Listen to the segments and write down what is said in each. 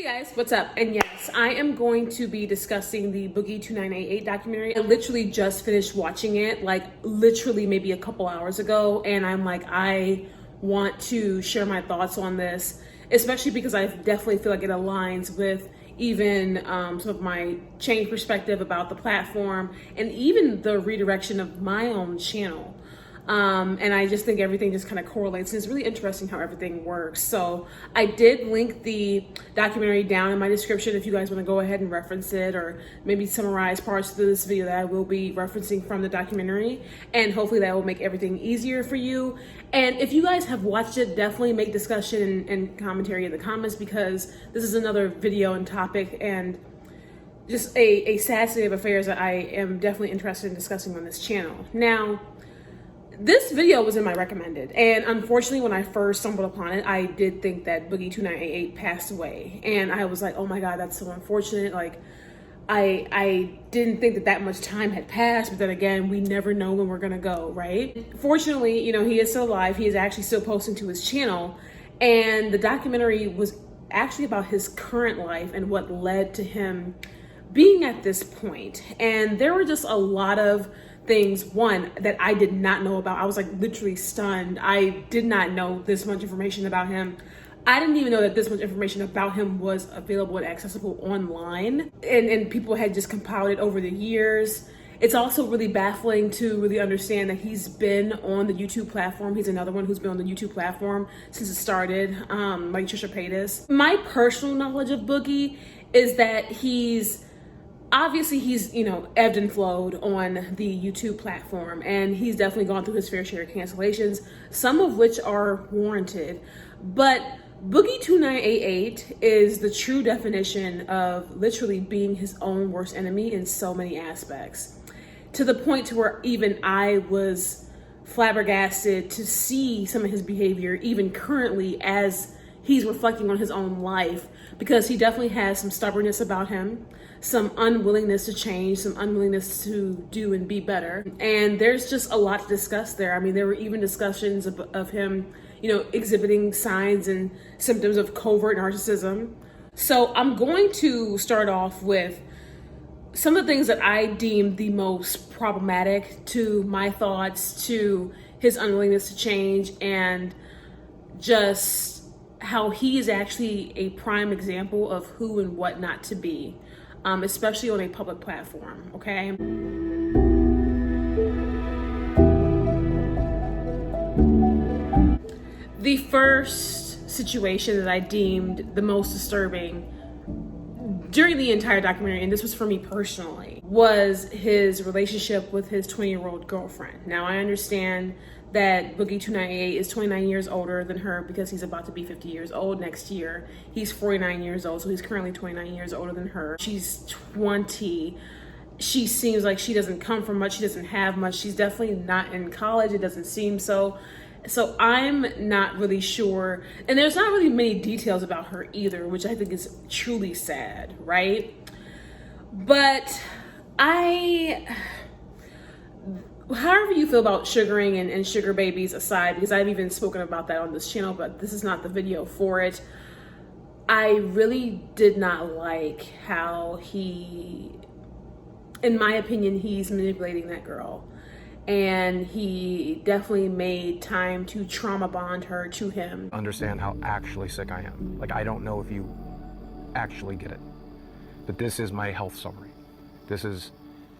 Guys, what's up? And yes, I am going to be discussing the Boogie2988 documentary. I literally just finished watching it, like literally maybe a couple hours ago, and I'm like, I want to share my thoughts on this, especially because I definitely feel like it aligns with even some of my changed perspective about the platform and even the redirection of my own channel. And I just think everything just kind of correlates. And it's really interesting how everything works. So I did link the documentary down in my description if you guys want to go ahead and reference it, or maybe summarize parts of this video that I will be referencing from the documentary. And hopefully that will make everything easier for you. And if you guys have watched it, definitely make discussion and commentary in the comments, because this is another video and topic and just a sad state of affairs that I am definitely interested in discussing on this channel. Now, this video was in my recommended, and unfortunately when I first stumbled upon it, I did think that Boogie2988 passed away, and I was like, oh my god, that's so unfortunate. Like, I didn't think that much time had passed, but then again, we never know when we're gonna go, right? Fortunately, you know, he is still alive. He is actually still posting to his channel, and the documentary was actually about his current life and what led to him being at this point. And there were just a lot of things, one, that I did not know about. I was like literally stunned. I did not know this much information about him. I didn't even know that this much information about him was available and accessible online, and people had just compiled it over the years. It's also really baffling to really understand that he's been on the YouTube platform. He's another one who's been on the YouTube platform since it started, like Trisha Paytas. My personal knowledge of Boogie is that he's, you know, ebbed and flowed on the YouTube platform, and he's definitely gone through his fair share of cancellations, some of which are warranted. But Boogie2988 is the true definition of literally being his own worst enemy in so many aspects, to the point to where even I was flabbergasted to see some of his behavior even currently as he's reflecting on his own life, because he definitely has some stubbornness about him, some unwillingness to change, some unwillingness to do and be better. And there's just a lot to discuss there. I mean, there were even discussions of him, you know, exhibiting signs and symptoms of covert narcissism. So I'm going to start off with some of the things that I deem the most problematic to my thoughts, to his unwillingness to change, and just how he is actually a prime example of who and what not to be, especially on a public platform, okay? The first situation that I deemed the most disturbing during the entire documentary, and this was for me personally, was his relationship with his 20-year-old girlfriend. Now, I understand that Boogie2988 is 29 years older than her because he's about to be 50 years old next year. He's 49 years old, so he's currently 29 years older than her. She's 20. She seems like she doesn't come from much. She doesn't have much. She's definitely not in college. It doesn't seem so. So I'm not really sure. And there's not really many details about her either, which I think is truly sad, right? But however you feel about sugaring and sugar babies aside, because I've even spoken about that on this channel, but this is not the video for it. I really did not like how he, in my opinion, he's manipulating that girl. And he definitely made time to trauma bond her to him. Understand how actually sick I am. Like, I don't know if you actually get it, but this is my health summary. This is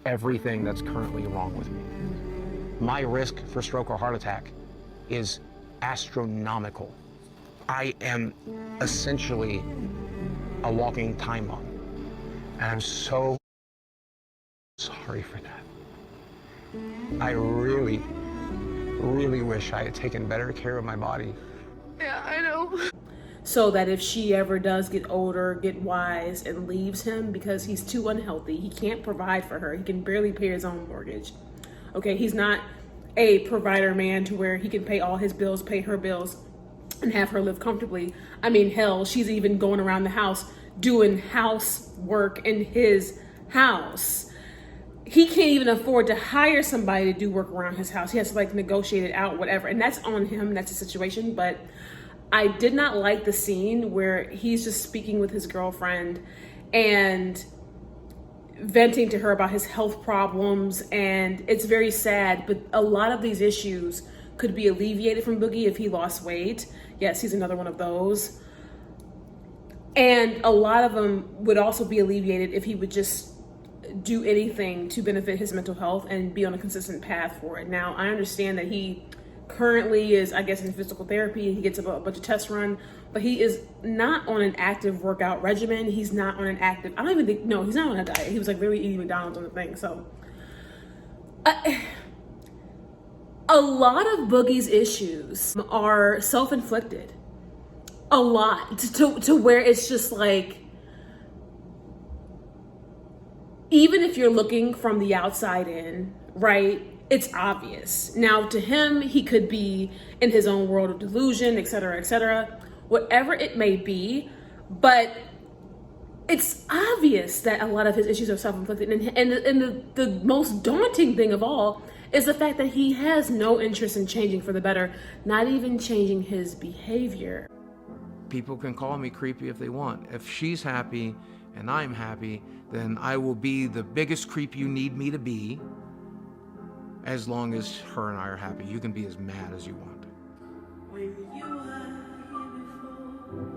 everything that's currently wrong with me. My risk for stroke or heart attack is astronomical. I am essentially a walking time bomb. And I'm so sorry for that. I really, really wish I had taken better care of my body. Yeah, I know. So that if she ever does get older, get wise, and leaves him because he's too unhealthy, he can't provide for her. He can barely pay his own mortgage. Okay, he's not a provider man to where he can pay all his bills, pay her bills, and have her live comfortably. I mean, hell, she's even going around the house doing housework in his house. He can't even afford to hire somebody to do work around his house. He has to like negotiate it out, whatever. And that's on him, that's the situation. But I did not like the scene where he's just speaking with his girlfriend and venting to her about his health problems, and it's very sad, but a lot of these issues could be alleviated from Boogie if he lost weight. Yes, he's another one of those. And a lot of them would also be alleviated if he would just do anything to benefit his mental health and be on a consistent path for it. Now, I understand that he currently is, I guess, in physical therapy. He gets a bunch of tests run, but he is not on an active workout regimen. He's not on an active, I don't even think, no, he's not on a diet. He was like really eating McDonald's on the thing. So a lot of Boogie's issues are self-inflicted. A lot, to where it's just like, even if you're looking from the outside in, right, it's obvious. Now, to him, he could be in his own world of delusion, etc., whatever it may be, but it's obvious that a lot of his issues are self-inflicted. And the most daunting thing of all is the fact that he has no interest in changing for the better, not even changing his behavior. People can call me creepy if they want. If she's happy and I'm happy, then I will be the biggest creep you need me to be, as long as her and I are happy. You can be as mad as you want.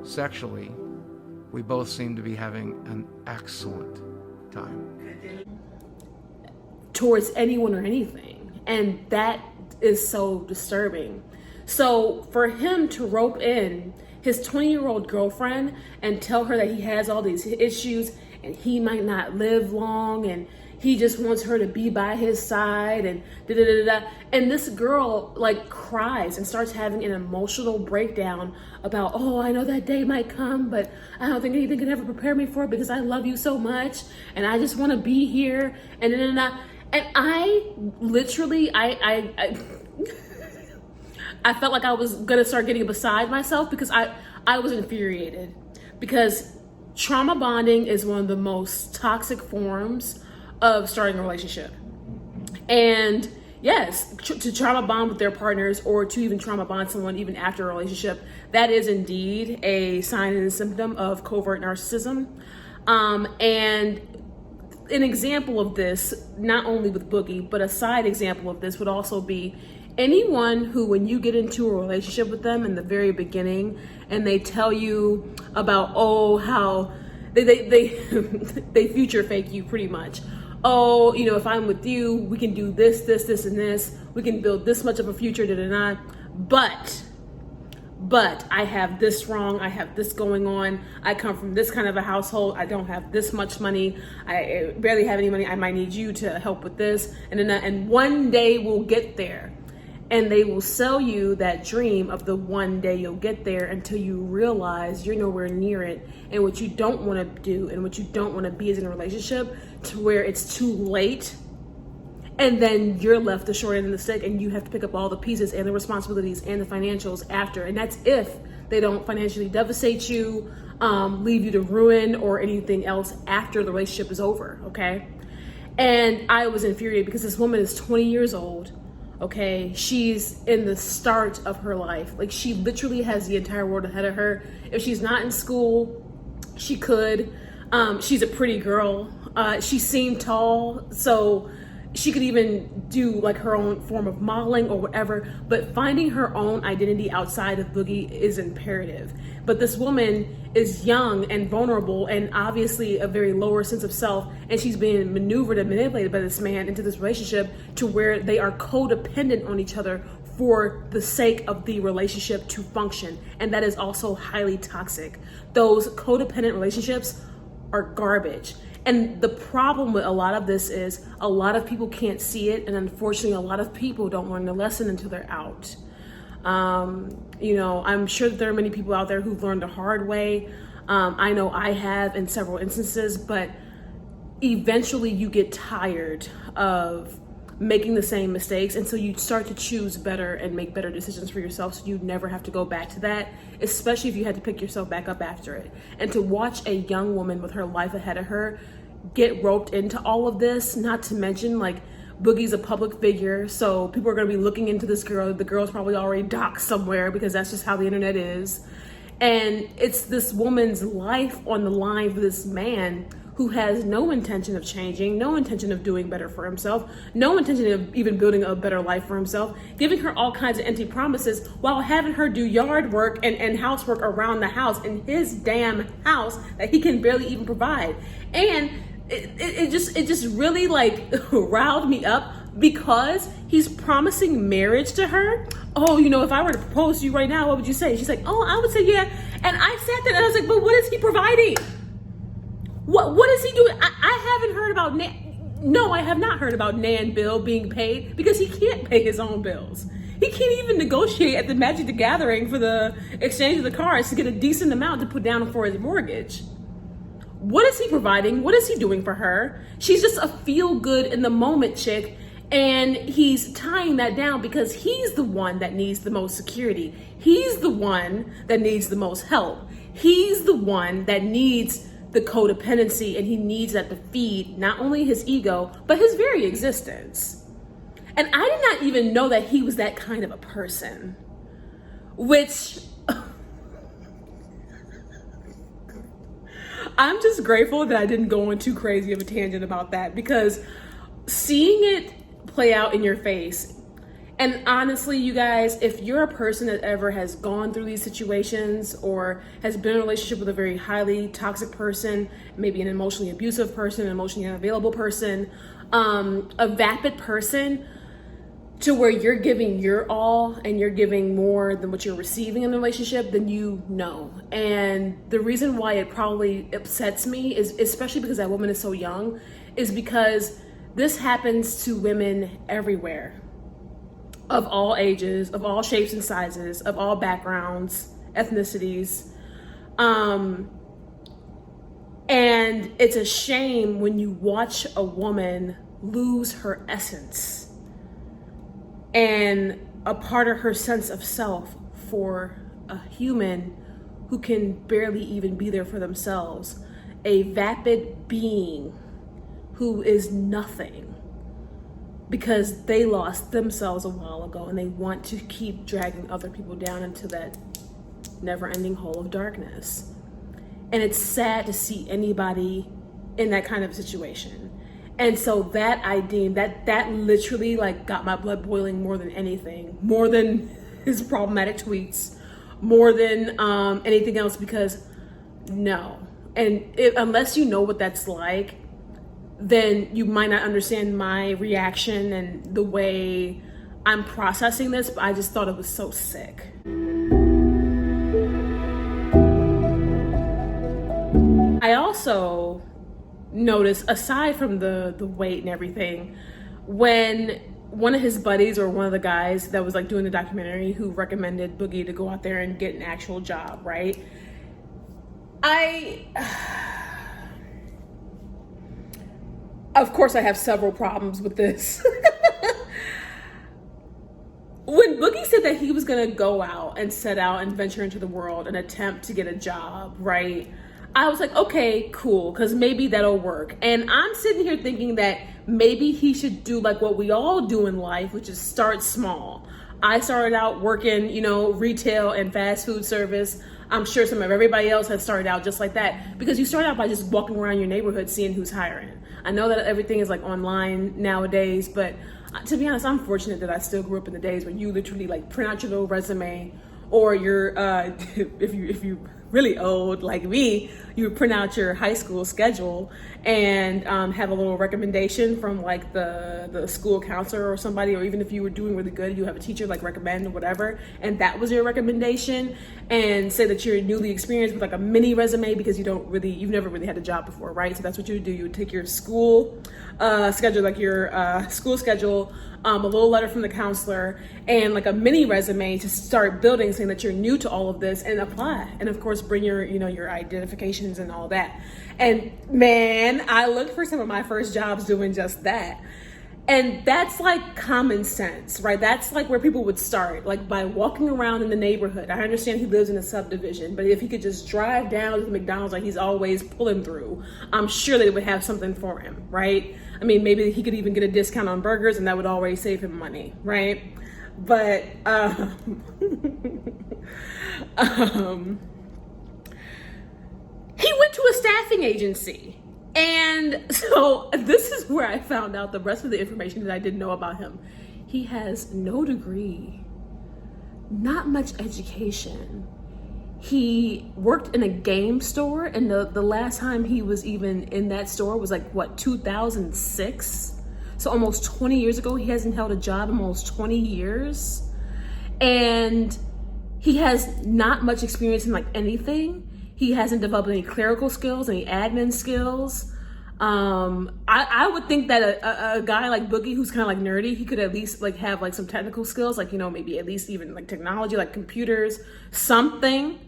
Sexually, we both seem to be having an excellent time. Towards anyone or anything. And that is so disturbing. So for him to rope in his 20-year-old girlfriend and tell her that he has all these issues and he might not live long and he just wants her to be by his side and da-da-da-da. And this girl like cries and starts having an emotional breakdown about, oh, I know that day might come, but I don't think anything can ever prepare me for it because I love you so much and I just want to be here and da-da-da-da. And I literally, I felt like I was gonna start getting beside myself because I was infuriated, because trauma bonding is one of the most toxic forms of starting a relationship. And yes, to trauma bond with their partners, or to even trauma bond someone even after a relationship, that is indeed a sign and a symptom of covert narcissism. And an example of this, not only with Boogie, but a side example of this would also be anyone who, when you get into a relationship with them in the very beginning and they tell you about, oh, how they future fake you pretty much. Oh, you know, if I'm with you, we can do this, and this. We can build this much of a future, da-da-da. But I have this wrong. I have this going on. I come from this kind of a household. I don't have this much money. I barely have any money. I might need you to help with this. And one day we'll get there. And they will sell you that dream of the one day you'll get there until you realize you're nowhere near it. And what you don't want to do and what you don't want to be is in a relationship to where it's too late. And then you're left the short end of the stick and you have to pick up all the pieces and the responsibilities and the financials after. And that's if they don't financially devastate you, leave you to ruin or anything else after the relationship is over, okay? And I was infuriated because this woman is 20 years old, okay? She's in the start of her life. Like, she literally has the entire world ahead of her. If she's not in school, she could. She's a pretty girl. She seemed tall, so she could even do like her own form of modeling or whatever, but finding her own identity outside of Boogie is imperative. But this woman is young and vulnerable and obviously a very lower sense of self, and she's being maneuvered and manipulated by this man into this relationship to where they are codependent on each other for the sake of the relationship to function. And that is also highly toxic. Those codependent relationships are garbage. And the problem with a lot of this is a lot of people can't see it, and unfortunately a lot of people don't learn the lesson until they're out. You know, I'm sure that there are many people out there who've learned the hard way. I know I have in several instances, but eventually you get tired of making the same mistakes, and so you start to choose better and make better decisions for yourself, so you never have to go back to that, especially if you had to pick yourself back up after it. And to watch a young woman with her life ahead of her get roped into all of this, not to mention like Boogie's a public figure, so people are going to be looking into this girl. The girl's probably already doxxed somewhere because that's just how the internet is. And it's this woman's life on the line for this man who has no intention of changing, no intention of doing better for himself, no intention of even building a better life for himself, giving her all kinds of empty promises while having her do yard work and housework around the house in his damn house that he can barely even provide. And it just really like riled me up because he's promising marriage to her. Oh, you know, if I were to propose to you right now, what would you say? She's like, oh, I would say yeah. And I sat there and I was like, but what is he providing? What is he doing? I haven't heard about No, I have not heard about Nan bill being paid because he can't pay his own bills. He can't even negotiate at the Magic the Gathering for the exchange of the cards to get a decent amount to put down for his mortgage. What is he providing? What is he doing for her? She's just a feel good in the moment chick, and he's tying that down because he's the one that needs the most security. He's the one that needs the most help. He's the one that needs the codependency, and he needs that to feed not only his ego, but his very existence. And I did not even know that he was that kind of a person, which I'm just grateful that I didn't go on too crazy of a tangent about that, because seeing it play out in your face. And honestly, you guys, if you're a person that ever has gone through these situations or has been in a relationship with a very highly toxic person, maybe an emotionally abusive person, an emotionally unavailable person, a vapid person, to where you're giving your all and you're giving more than what you're receiving in the relationship, then you know. And the reason why it probably upsets me is, especially because that woman is so young, is because this happens to women everywhere. Of all ages, of all shapes and sizes, of all backgrounds, ethnicities. And it's a shame when you watch a woman lose her essence and a part of her sense of self for a human who can barely even be there for themselves. A vapid being who is nothing, because they lost themselves a while ago and they want to keep dragging other people down into that never-ending hole of darkness. And it's sad to see anybody in that kind of situation. And so that I deem that literally like got my blood boiling more than anything, more than his problematic tweets, more than anything else, because no. And unless you know what that's like, then you might not understand my reaction and the way I'm processing this, but I just thought it was so sick. I also noticed, aside from the weight and everything, when one of his buddies or one of the guys that was like doing the documentary who recommended Boogie to go out there and get an actual job, right? Of course, I have several problems with this. When Boogie said that he was gonna go out and set out and venture into the world and attempt to get a job, right? I was like, okay, cool, because maybe that'll work. And I'm sitting here thinking that maybe he should do like what we all do in life, which is start small. I started out working, retail and fast food service. I'm sure some of everybody else has started out just like that, because you start out by just walking around your neighborhood seeing who's hiring. I know that everything is like online nowadays, but to be honest, I'm fortunate that I still grew up in the days when you literally like print out your little resume, or your if you really old like me, you would print out your high school schedule and have a little recommendation from like the school counselor or somebody, or even if you were doing really good, you have a teacher like recommend or whatever, and that was your recommendation, and say that you're newly experienced with like a mini resume because you've never really had a job before, right? So that's what you would do. You would take your school schedule, like your school schedule, a little letter from the counselor, and like a mini resume to start building, saying that you're new to all of this, and apply. And of course, bring your identifications and all that. And man, I looked for some of my first jobs doing just that. And that's like common sense, right? That's like where people would start, like by walking around in the neighborhood. I understand he lives in a subdivision, but if he could just drive down to the McDonald's like he's always pulling through, I'm sure they would have something for him, right? I mean, maybe he could even get a discount on burgers and that would already save him money, right? But he went to a staffing agency. And so this is where I found out the rest of the information that I didn't know about him. He has no degree, not much education. He worked in a game store, and the last time he was even in that store was like, what, 2006? So almost 20 years ago. He hasn't held a job in almost 20 years. And he has not much experience in like anything. He hasn't developed any clerical skills, any admin skills. I would think that a guy like Boogie, who's kind of like nerdy, he could at least like have like some technical skills, like, you know, maybe at least even like technology, like computers, something.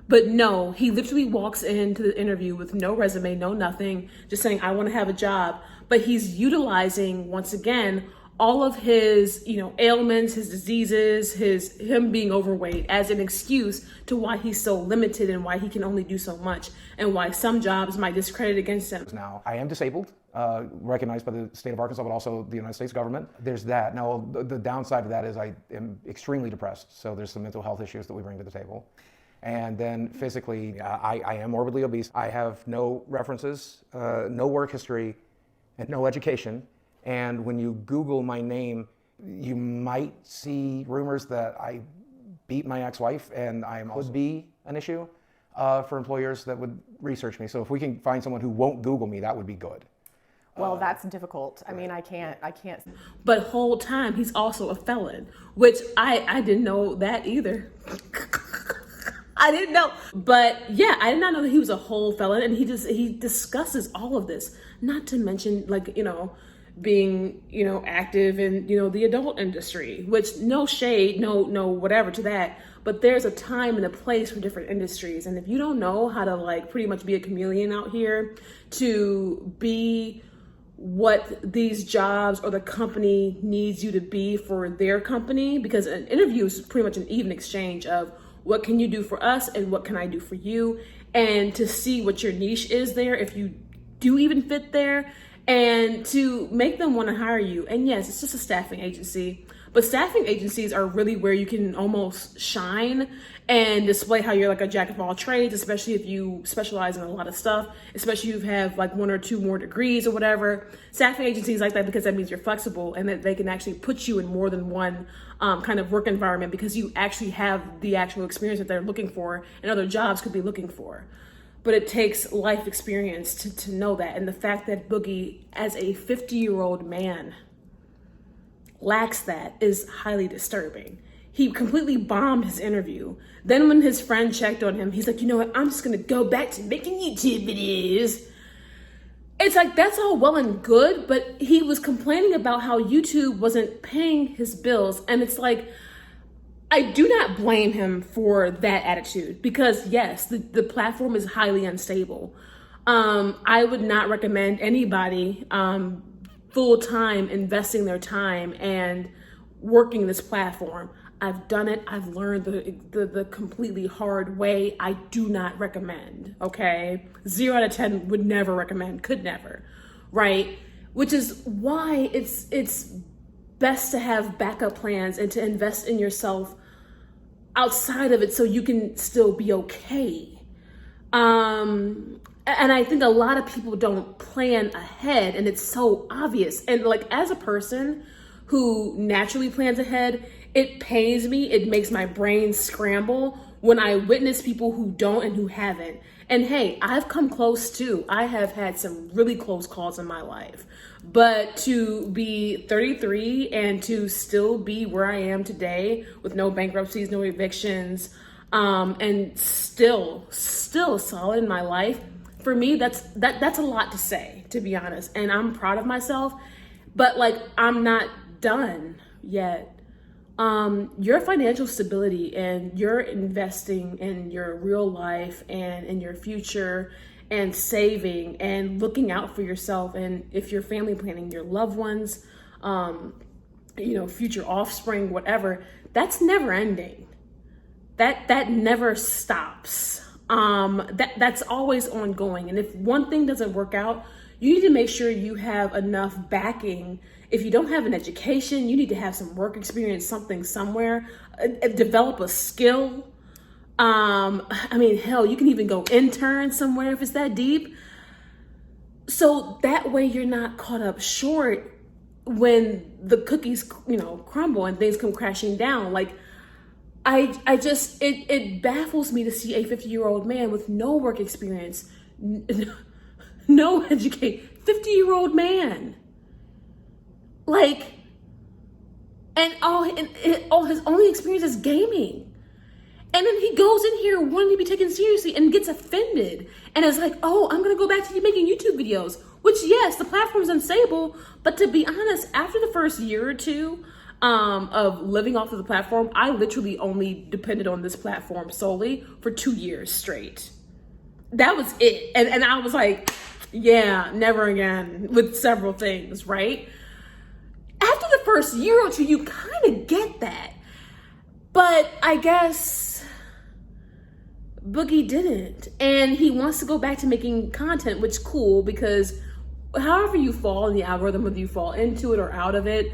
But no, he literally walks into the interview with no resume, no nothing, just saying, I want to have a job. But he's utilizing, once again, all of his, you know, ailments, his diseases, him being overweight as an excuse to why he's so limited and why he can only do so much and why some jobs might discredit against him. Now, I am disabled, recognized by the state of Arkansas, but also the United States government. There's that. Now, the downside of that is I am extremely depressed. So there's some mental health issues that we bring to the table. And then physically, I am morbidly obese. I have no references, no work history, and no education. And when you Google my name, you might see rumors that I beat my ex-wife, and I would be an issue for employers that would research me. So if we can find someone who won't Google me, that would be good. Well, that's difficult. I mean, I can't. But whole time, he's also a felon, which I didn't know that either. I didn't know. But yeah, I did not know that he was a whole felon, and he discusses all of this, not to mention, like, you know, being, you know, active in, you know, the adult industry, which no shade, no whatever to that, but there's a time and a place for different industries. And if you don't know how to like pretty much be a chameleon out here to be what these jobs or the company needs you to be for their company, because an interview is pretty much an even exchange of what can you do for us and what can I do for you, and to see what your niche is there, if you do even fit there, and to make them want to hire you. And yes, it's just a staffing agency, but staffing agencies are really where you can almost shine and display how you're like a jack of all trades, especially if you specialize in a lot of stuff, especially if you have like 1 or 2 more degrees or whatever. Staffing agencies like that because that means you're flexible and that they can actually put you in more than one kind of work environment because you actually have the actual experience that they're looking for and other jobs could be looking for. But it takes life experience to know that. And the fact that Boogie, as a 50-year-old man, lacks that is highly disturbing. He completely bombed his interview. Then when his friend checked on him, he's like, you know what, I'm just gonna go back to making YouTube videos. It's like, that's all well and good, but he was complaining about how YouTube wasn't paying his bills. And it's like, I do not blame him for that attitude because yes, the platform is highly unstable. I would not recommend anybody full-time investing their time and working this platform. I've done it. I've learned the completely hard way. I do not recommend, okay? 0 out of 10 would never recommend, could never, right? Which is why it's best to have backup plans and to invest in yourself outside of it so you can still be okay. And I think a lot of people don't plan ahead, and it's so obvious. And like, as a person who naturally plans ahead, it pains me. It makes my brain scramble when I witness people who don't and who haven't. And hey, I've come close too. I have had some really close calls in my life. But to be 33 and to still be where I am today with no bankruptcies, no evictions, and still solid in my life, for me, that's a lot to say, to be honest. And I'm proud of myself, but like, I'm not done yet. Your financial stability and your investing in your real life and in your future and saving and looking out for yourself, and if you're family planning, your loved ones, future offspring, whatever, that's never ending. That never stops. That's always ongoing. And if one thing doesn't work out, you need to make sure you have enough backing. If you don't have an education, you need to have some work experience, something somewhere, develop a skill. Hell, you can even go intern somewhere if it's that deep. So that way you're not caught up short when the cookies, crumble and things come crashing down. Like, it baffles me to see a 50-year-old man with no work experience, no education, 50-year-old man. Like, and all his only experience is gaming. And then he goes in here wanting to be taken seriously and gets offended and is like, oh, I'm going to go back to making YouTube videos, which, yes, the platform's unstable. But to be honest, after the first year or two of living off of the platform, I literally only depended on this platform solely for 2 years straight. That was it. And I was like, yeah, never again, with several things, right? After the first year or two, you kind of get that. But I guess Boogie didn't. And he wants to go back to making content, which is cool, because however you fall in the algorithm, whether you fall into it or out of it,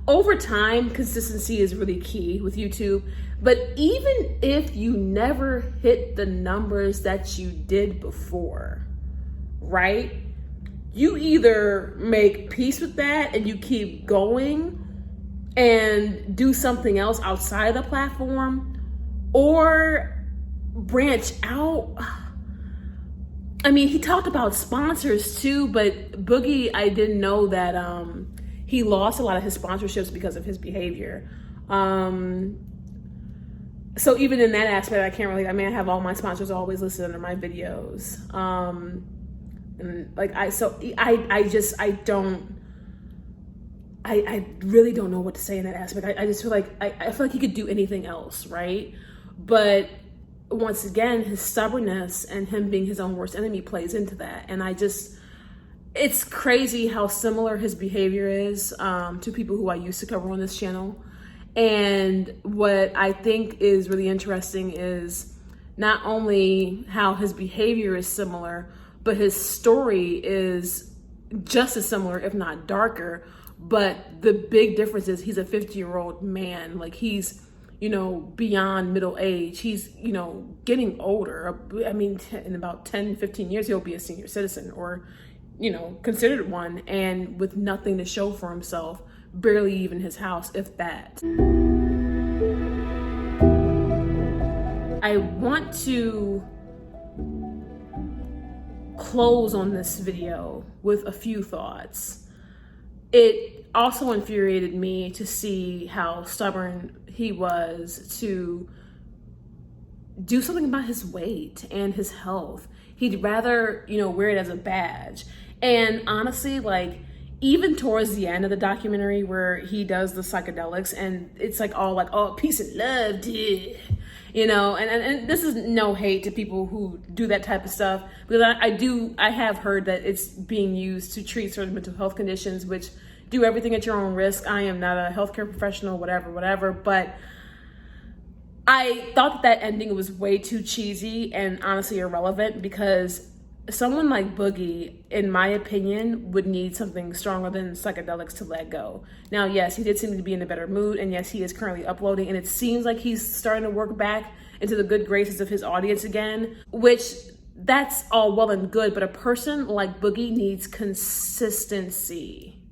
over time, consistency is really key with YouTube. But even if you never hit the numbers that you did before, right? You either make peace with that and you keep going and do something else outside the platform, or branch out. I mean, he talked about sponsors too, but Boogie, I didn't know that he lost a lot of his sponsorships because of his behavior. So even in that aspect, I can't really, I have all my sponsors always listed under my videos. And like, I really don't know what to say in that aspect. I just feel like, I feel like he could do anything else, right? But once again, his stubbornness and him being his own worst enemy plays into that. And it's crazy how similar his behavior is to people who I used to cover on this channel. And what I think is really interesting is not only how his behavior is similar, but his story is just as similar, if not darker. But the big difference is he's a 50-year-old man. Like, he's, beyond middle age. He's, getting older. I mean, in about 10, 15 years, he'll be a senior citizen or, considered one, and with nothing to show for himself, barely even his house, if that. I want to close on this video with a few thoughts. It also infuriated me to see how stubborn he was to do something about his weight and his health. He'd rather, wear it as a badge. And honestly, like, even towards the end of the documentary where he does the psychedelics and it's like all like, oh, peace and love, dude. And this is no hate to people who do that type of stuff, because I have heard that it's being used to treat certain mental health conditions, which do everything at your own risk. I am not a healthcare professional, whatever, but I thought that ending was way too cheesy and honestly irrelevant, because someone like Boogie, in my opinion, would need something stronger than psychedelics to let go. Now, yes, he did seem to be in a better mood, and yes, he is currently uploading, and it seems like he's starting to work back into the good graces of his audience again, which that's all well and good, but a person like Boogie needs consistency.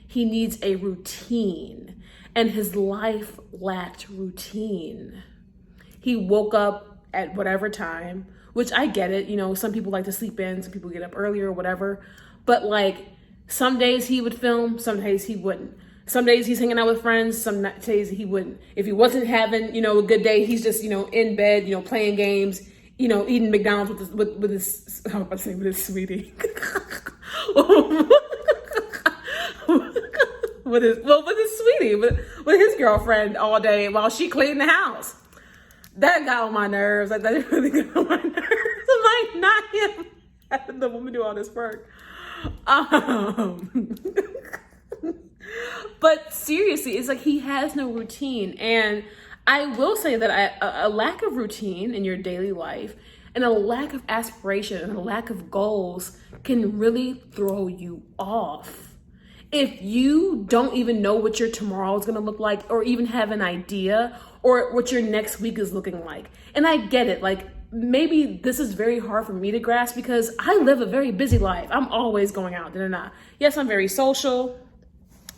He needs a routine, and his life lacked routine. He woke up at whatever time, which I get it. Some people like to sleep in, some people get up earlier or whatever. But like, some days he would film, some days he wouldn't. Some days he's hanging out with friends, some days he wouldn't. If he wasn't having, a good day, he's just, in bed, playing games, eating McDonald's with his, I was about to say with his sweetie. with his sweetie, with his girlfriend all day while she cleaned the house. That got on my nerves. Like, that really got on my nerves. I'm like, not him having the woman do all this work. But seriously, it's like he has no routine. And I will say that a lack of routine in your daily life and a lack of aspiration and a lack of goals can really throw you off. If you don't even know what your tomorrow is going to look like, or even have an idea, or what your next week is looking like. And I get it, like maybe this is very hard for me to grasp because I live a very busy life. I'm always going out, yes, I'm very social.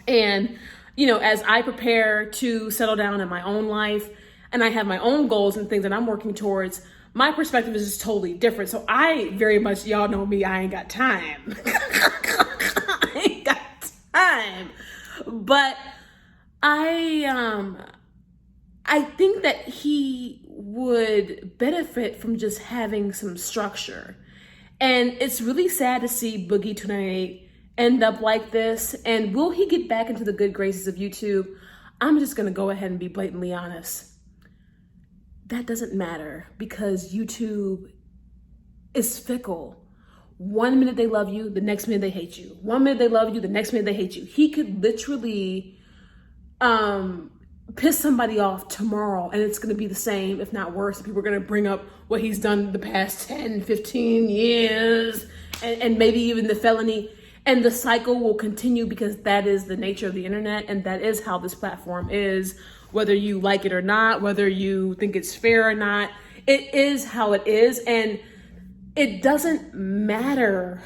And, as I prepare to settle down in my own life and I have my own goals and things that I'm working towards, my perspective is just totally different. So I very much, y'all know me, I ain't got time. I ain't got time. But I think that he would benefit from just having some structure. And it's really sad to see Boogie2988 end up like this. And will he get back into the good graces of YouTube? I'm just going to go ahead and be blatantly honest. That doesn't matter because YouTube is fickle. 1 minute they love you, the next minute they hate you. 1 minute they love you, the next minute they hate you. He could literally piss somebody off tomorrow and it's going to be the same, if not worse. People are going to bring up what he's done the past 10, 15 years and maybe even the felony. And the cycle will continue because that is the nature of the internet and that is how this platform is. Whether you like it or not, whether you think it's fair or not, it is how it is. And it doesn't matter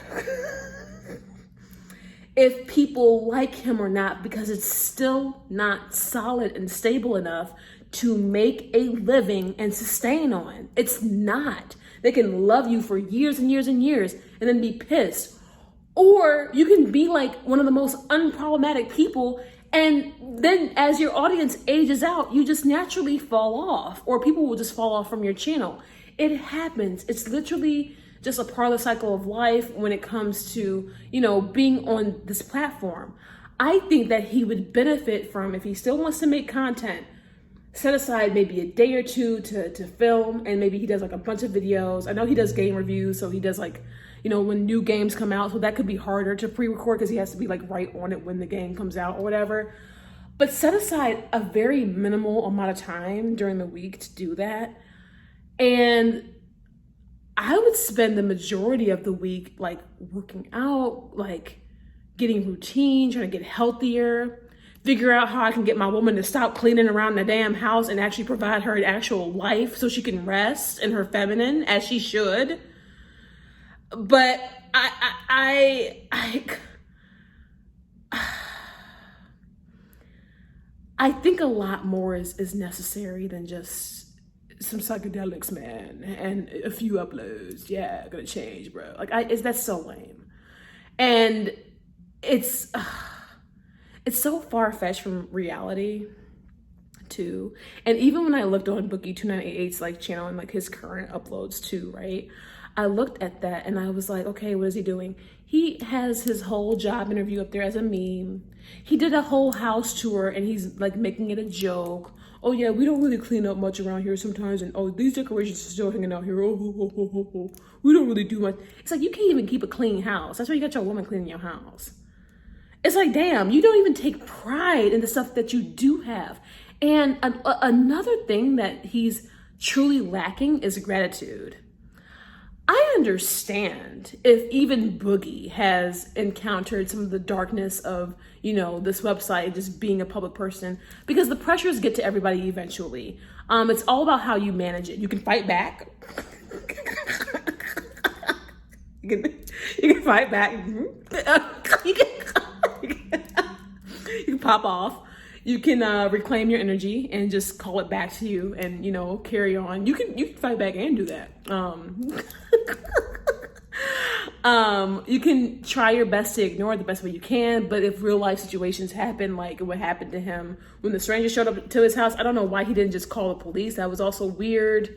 if people like him or not, because it's still not solid and stable enough to make a living and sustain on. It's not. They can love you for years and years and years and then be pissed. Or you can be like one of the most unproblematic people, and then as your audience ages out, you just naturally fall off, or people will just fall off from your channel. It happens. It's literally just a part of the cycle of life when it comes to, being on this platform. I think that he would benefit from, if he still wants to make content, set aside maybe a day or two to film, and maybe he does like a bunch of videos. I know he does game reviews, so he does like, when new games come out, so that could be harder to pre-record because he has to be like right on it when the game comes out or whatever. But set aside a very minimal amount of time during the week to do that. And I would spend the majority of the week like working out, like getting routine, trying to get healthier, figure out how I can get my woman to stop cleaning around the damn house and actually provide her an actual life so she can rest in her feminine as she should. But I think a lot more is necessary than just some psychedelics, man, and a few uploads. Yeah, gonna change, bro. Like, that's so lame, and it's so far-fetched from reality too. And even when I looked on Boogie2988's like channel and like his current uploads too, right? I looked at that and I was like, okay, what is he doing? He has his whole job interview up there as a meme. He did a whole house tour and he's like making it a joke. Oh yeah, we don't really clean up much around here sometimes. And oh, these decorations are still hanging out here. Oh. We don't really do much. It's like, you can't even keep a clean house. That's why you got your woman cleaning your house. It's like, damn, you don't even take pride in the stuff that you do have. And another thing that he's truly lacking is gratitude. I understand if even Boogie has encountered some of the darkness of, this website, just being a public person, because the pressures get to everybody eventually. It's all about how you manage it. You can fight back. you can fight back. You can pop off. You can reclaim your energy and just call it back to you and, carry on. You can fight back and do that. You can try your best to ignore it the best way you can, but if real life situations happen, like what happened to him when the stranger showed up to his house, I don't know why he didn't just call the police. That was also weird.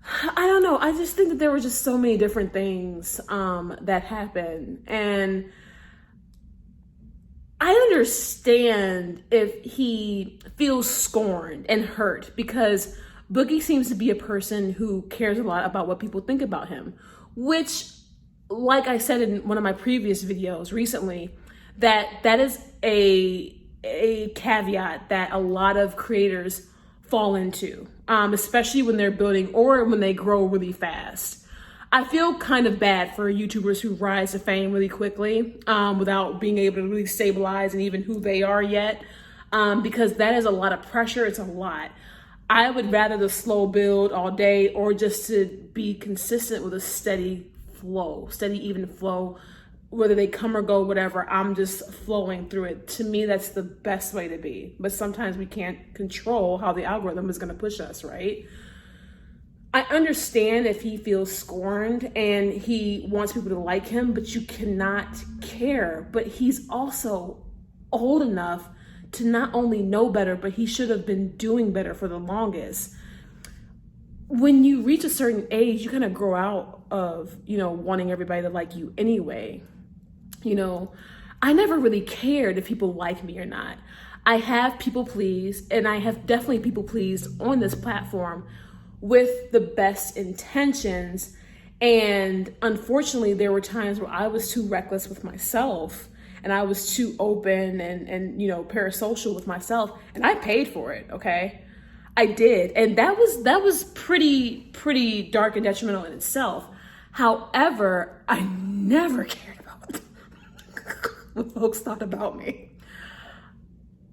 I don't know. I just think that there were just so many different things that happened. And I understand if he feels scorned and hurt, because Boogie seems to be a person who cares a lot about what people think about him, which, like I said in one of my previous videos recently, that is a a caveat that a lot of creators fall into, especially when they're building or when they grow really fast. I feel kind of bad for YouTubers who rise to fame really quickly without being able to really stabilize and even who they are yet, because that is a lot of pressure. It's a lot. I would rather the slow build all day, or just to be consistent with a steady flow, steady even flow, whether they come or go, whatever, I'm just flowing through it. To me, that's the best way to be. But sometimes we can't control how the algorithm is going to push us, right? I understand if he feels scorned and he wants people to like him, but you cannot care. But he's also old enough to not only know better, but he should have been doing better for the longest. When you reach a certain age, you kind of grow out of, wanting everybody to like you anyway. I never really cared if people like me or not. I have people pleased, and I have definitely people pleased on this platform with the best intentions. And unfortunately, there were times where I was too reckless with myself, and I was too open and parasocial with myself, and I paid for it, okay? I did. And that was pretty dark and detrimental in itself. However, I never cared about what folks thought about me.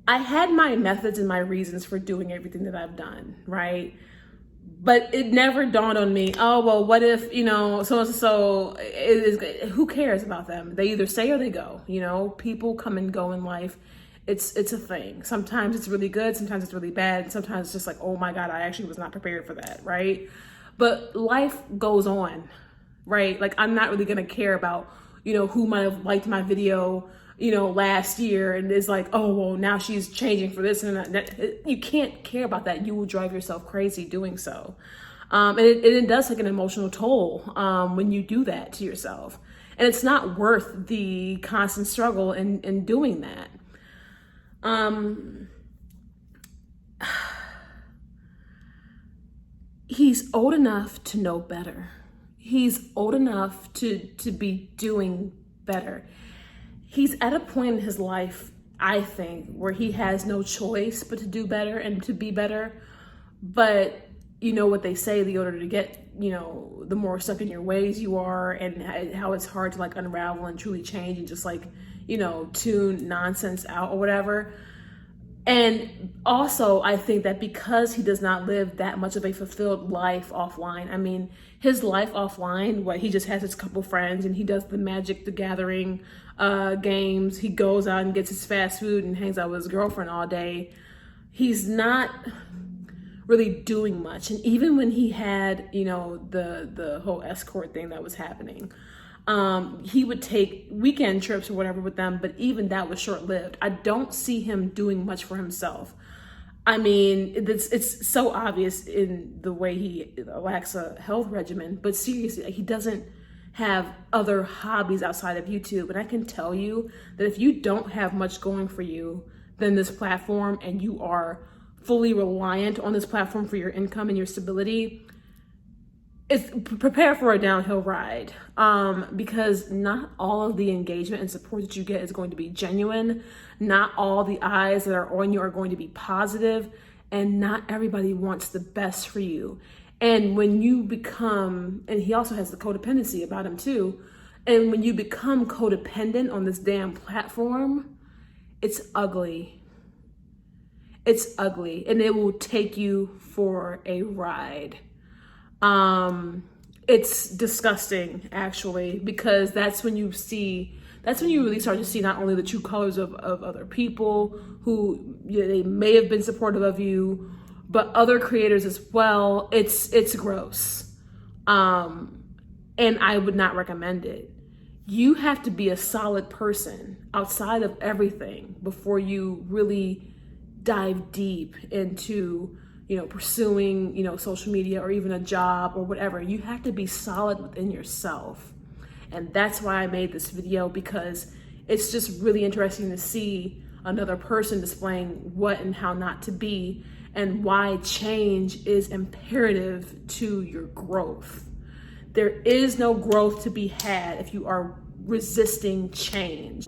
I had my methods and my reasons for doing everything that I've done, right? But it never dawned on me, oh, well, what if, so who cares about them? They either stay or they go, people come and go in life. It's a thing. Sometimes it's really good. Sometimes it's really bad. Sometimes it's just like, oh my God, I actually was not prepared for that, right? But life goes on, right? Like, I'm not really going to care about, who might have liked my video, last year and is like, oh, well, now she's changing for this and that. You can't care about that. You will drive yourself crazy doing so. And it does take an emotional toll when you do that to yourself. And it's not worth the constant struggle in doing that. He's old enough to know better. He's old enough to be doing better. He's at a point in his life, I think, where he has no choice but to do better and to be better. But you know what they say, the older to get, the more stuck in your ways you are, and how it's hard to like unravel and truly change and just like, tune nonsense out or whatever. And also, I think that because he does not live that much of a fulfilled life offline, I mean, his life offline, he just has his couple friends and he does the Magic the Gathering games. He goes out and gets his fast food and hangs out with his girlfriend all day. He's not really doing much. And even when he had, the whole escort thing that was happening, he would take weekend trips or whatever with them, but even that was short-lived. I don't see him doing much for himself. I mean, it's so obvious in the way he lacks a health regimen, but seriously, he doesn't have other hobbies outside of YouTube. And I can tell you that if you don't have much going for you than this platform, and you are fully reliant on this platform for your income and your stability, prepare for a downhill ride, because not all of the engagement and support that you get is going to be genuine. Not all the eyes that are on you are going to be positive, and not everybody wants the best for you. And when you become, and he also has the codependency about him too, and when you become codependent on this damn platform, it's ugly. It's ugly, and it will take you for a ride. It's disgusting, actually, because that's when you really start to see not only the true colors of other people who they may have been supportive of you, but other creators as well. It's gross. And I would not recommend it. You have to be a solid person outside of everything before you really dive deep into pursuing, social media or even a job or whatever. You have to be solid within yourself. And that's why I made this video, because it's just really interesting to see another person displaying what and how not to be, and why change is imperative to your growth. There is no growth to be had if you are resisting change.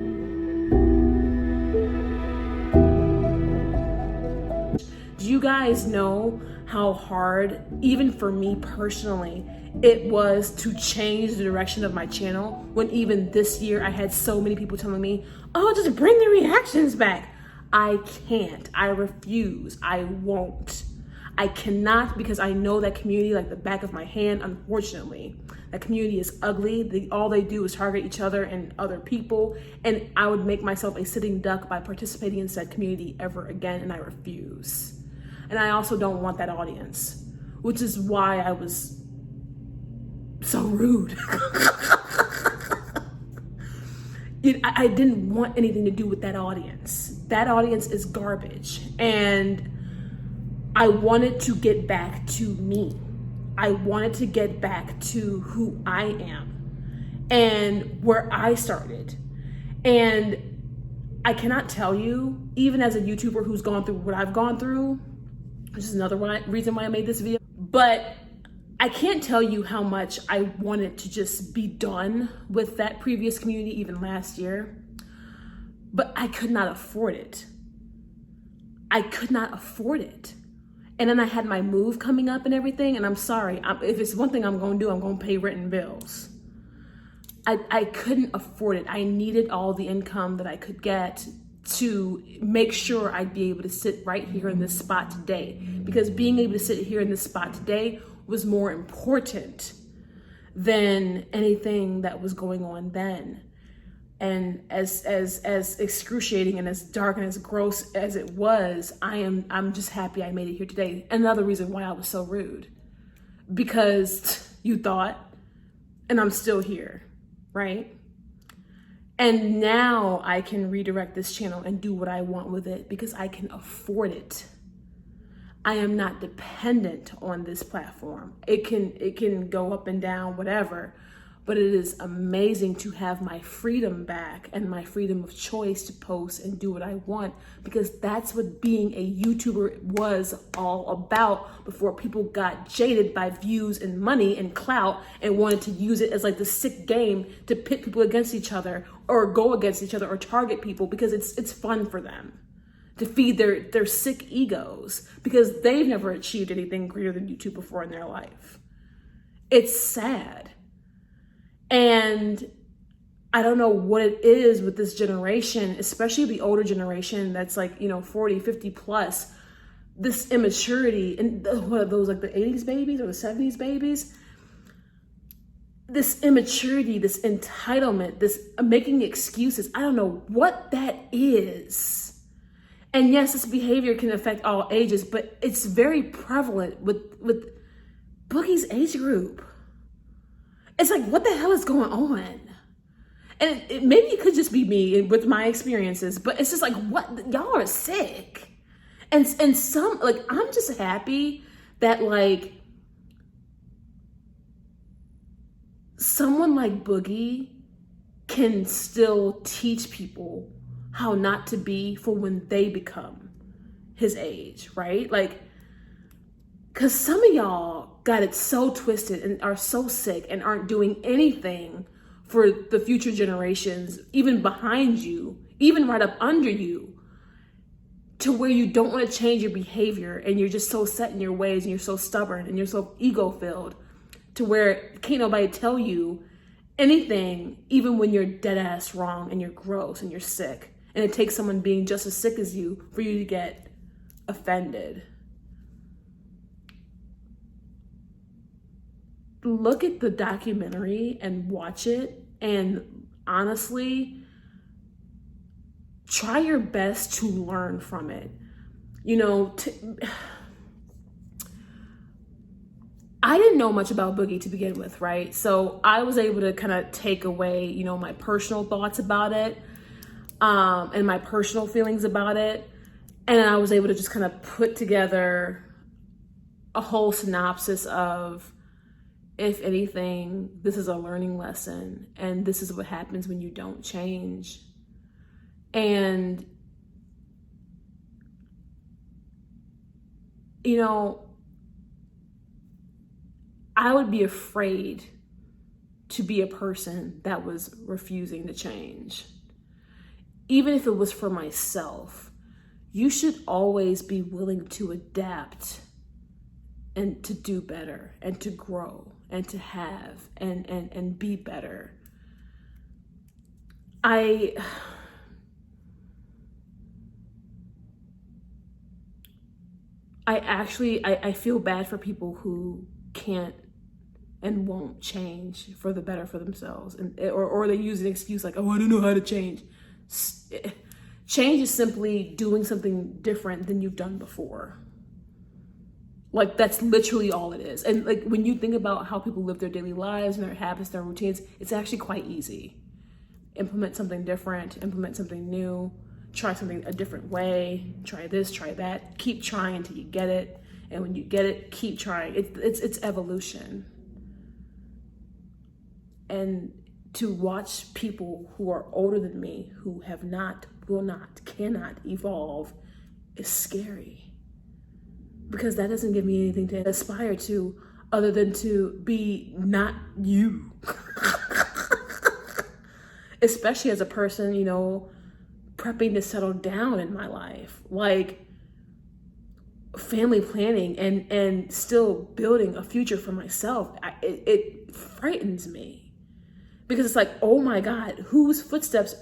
you guys know how hard, even for me personally, it was to change the direction of my channel when even this year I had so many people telling me, oh, just bring the reactions back. I can't. I refuse. I won't. I cannot, because I know that community like the back of my hand, unfortunately. That community is ugly. All they do is target each other and other people. And I would make myself a sitting duck by participating in said community ever again, and I refuse. And I also don't want that audience, which is why I was so rude. I didn't want anything to do with that audience. That audience is garbage. And I wanted to get back to me. I wanted to get back to who I am and where I started. And I cannot tell you, even as a YouTuber who's gone through what I've gone through, which is another reason why I made this video, but I can't tell you how much I wanted to just be done with that previous community even last year, but I could not afford it. I could not afford it. And then I had my move coming up and everything, and I'm sorry, if it's one thing I'm gonna do, I'm gonna pay rent and bills. I couldn't afford it. I needed all the income that I could get to make sure I'd be able to sit right here in this spot today, because being able to sit here in this spot today was more important than anything that was going on then. And as excruciating and as dark and as gross as it was, I'm just happy I made it here today. Another reason why I was so rude, because you thought, and I'm still here, right? And now I can redirect this channel and do what I want with it because I can afford it. I am not dependent on this platform. It can go up and down, whatever, but it is amazing to have my freedom back and my freedom of choice to post and do what I want, because that's what being a YouTuber was all about before people got jaded by views and money and clout and wanted to use it as like the sick game to pit people against each other or go against each other or target people because it's fun for them to feed their sick egos because they've never achieved anything greater than YouTube before in their life. It's sad. And I don't know what it is with this generation, especially the older generation that's like, 40, 50 plus, this immaturity. And what are those, like the 80s babies or the 70s babies? This immaturity, this entitlement, this making excuses. I don't know what that is. And yes, this behavior can affect all ages, but it's very prevalent with Boogie's age group. It's like, what the hell is going on? And maybe it could just be me with my experiences, but it's just like, what? Y'all are sick. And some, like, I'm just happy that, like, someone like Boogie can still teach people how not to be for when they become his age, right? Like, because some of y'all got it so twisted and are so sick and aren't doing anything for the future generations, even behind you, even right up under you, to where you don't want to change your behavior and you're just so set in your ways and you're so stubborn and you're so ego-filled to where can't nobody tell you anything, even when you're dead ass wrong and you're gross and you're sick. And it takes someone being just as sick as you for you to get offended. Look at the documentary and watch it, and honestly, try your best to learn from it. I didn't know much about Boogie to begin with, right? So I was able to kind of take away, my personal thoughts about it, and my personal feelings about it. And I was able to just kind of put together a whole synopsis of, if anything, this is a learning lesson, and this is what happens when you don't change. And, I would be afraid to be a person that was refusing to change. Even if it was for myself, you should always be willing to adapt and to do better and to grow and to have and be better. I feel bad for people who can't and won't change for the better for themselves, or they use an excuse like, oh, I don't know how to change. Change is simply doing something different than you've done before. Like, that's literally all it is. And like, when you think about how people live their daily lives and their habits, their routines, it's actually quite easy. Implement something different, implement something new, try something a different way, try this, try that, keep trying until you get it. And when you get it, keep trying. It's evolution. And to watch people who are older than me, who have not, will not, cannot evolve, is scary. Because that doesn't give me anything to aspire to other than to be not you. Especially as a person, you know, prepping to settle down in my life. Like, family planning and still building a future for myself. It frightens me. Because it's like, oh my God, whose footsteps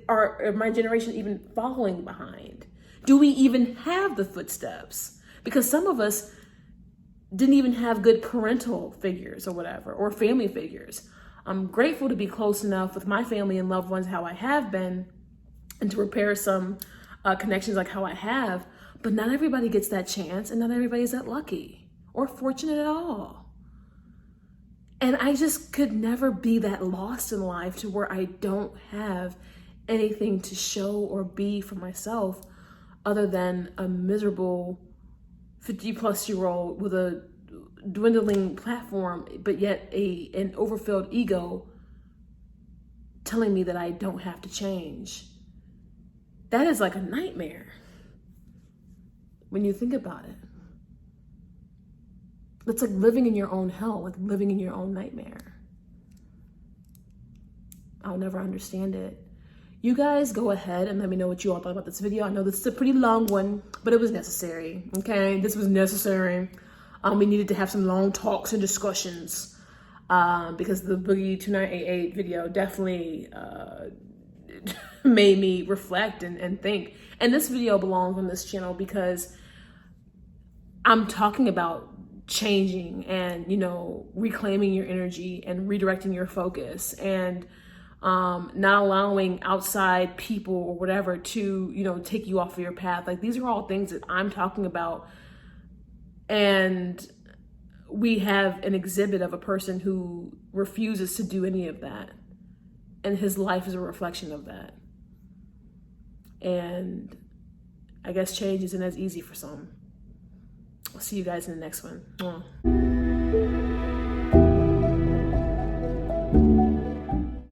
are my generation even following behind? Do we even have the footsteps? Because some of us didn't even have good parental figures or whatever, or family figures. I'm grateful to be close enough with my family and loved ones how I have been, and to repair some connections like how I have, but not everybody gets that chance, and not everybody is that lucky or fortunate at all. And I just could never be that lost in life to where I don't have anything to show or be for myself other than a miserable 50-plus-year-old with a dwindling platform, but yet an overfilled ego telling me that I don't have to change. That is like a nightmare when you think about it. It's like living in your own hell, like living in your own nightmare. I'll never understand it. You guys go ahead and let me know what you all thought about this video. I know this is a pretty long one, but it was necessary, okay? This was necessary. We needed to have some long talks and discussions because the Boogie2988 video definitely made me reflect and think. And this video belongs on this channel because I'm talking about changing and, you know, reclaiming your energy and redirecting your focus and not allowing outside people or whatever to, you know, take you off of your path. Like, these are all things that I'm talking about. And we have an exhibit of a person who refuses to do any of that. And his life is a reflection of that. And I guess change isn't as easy for some. I'll see you guys in the next one.